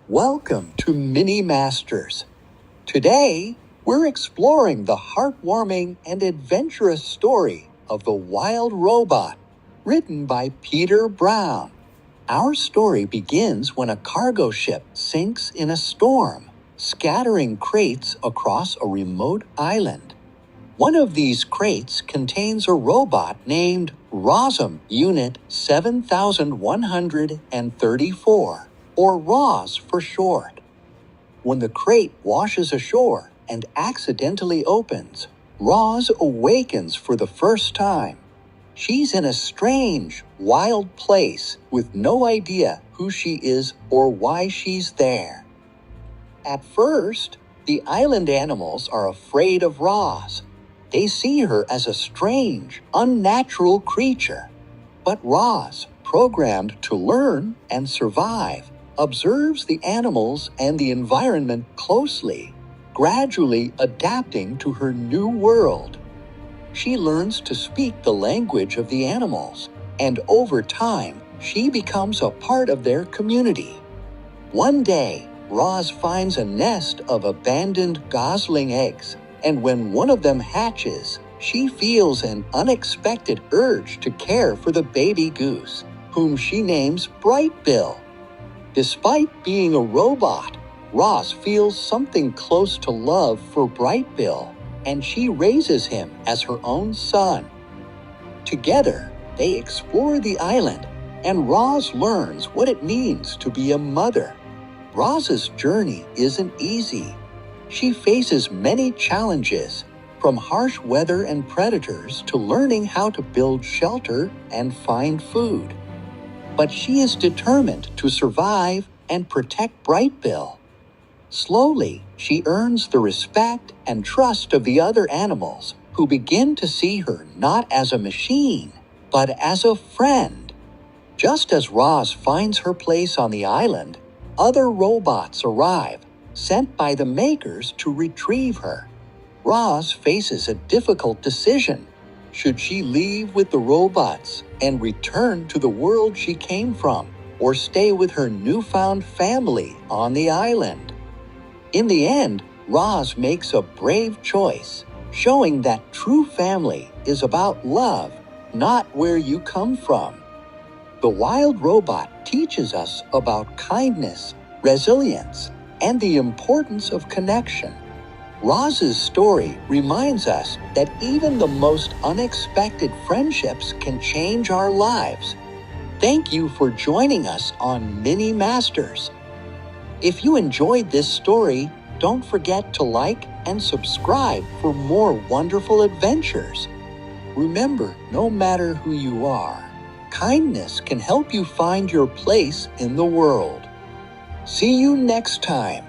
Welcome to Mini Masters. Today, we're exploring the heartwarming and adventurous story of the Wild Robot, written by Peter Brown. Our story begins when a cargo ship sinks in a storm, scattering crates across a remote island. One of these crates contains a robot named Roz Unit 7134, or Roz for short. When the crate washes ashore and accidentally opens, Roz awakens for the first time. She's in a strange, wild place with no idea who she is or why she's there. At first, the island animals are afraid of Roz. They see her as a strange, unnatural creature. But Roz, programmed to learn and survive, observes the animals and the environment closely, gradually adapting to her new world. She learns to speak the language of the animals, and over time, she becomes a part of their community. One day, Roz finds a nest of abandoned gosling eggs, and when one of them hatches, she feels an unexpected urge to care for the baby goose, whom she names Brightbill. Despite being a robot, Roz feels something close to love for Brightbill, and she raises him as her own son. Together, they explore the island, and Roz learns what it means to be a mother. Roz's journey isn't easy. She faces many challenges, from harsh weather and predators to learning how to build shelter and find food. But she is determined to survive and protect Brightbill. Slowly, she earns the respect and trust of the other animals, who begin to see her not as a machine, but as a friend. Just as Roz finds her place on the island, other robots arrive, sent by the makers to retrieve her. Roz faces a difficult decision. Should she leave with the robots and return to the world she came from, or stay with her newfound family on the island? In the end, Roz makes a brave choice, showing that true family is about love, not where you come from. The Wild Robot teaches us about kindness, resilience, and the importance of connection. Roz's story reminds us that even the most unexpected friendships can change our lives. Thank you for joining us on Mini Masters. If you enjoyed this story, don't forget to like and subscribe for more wonderful adventures. Remember, no matter who you are, kindness can help you find your place in the world. See you next time.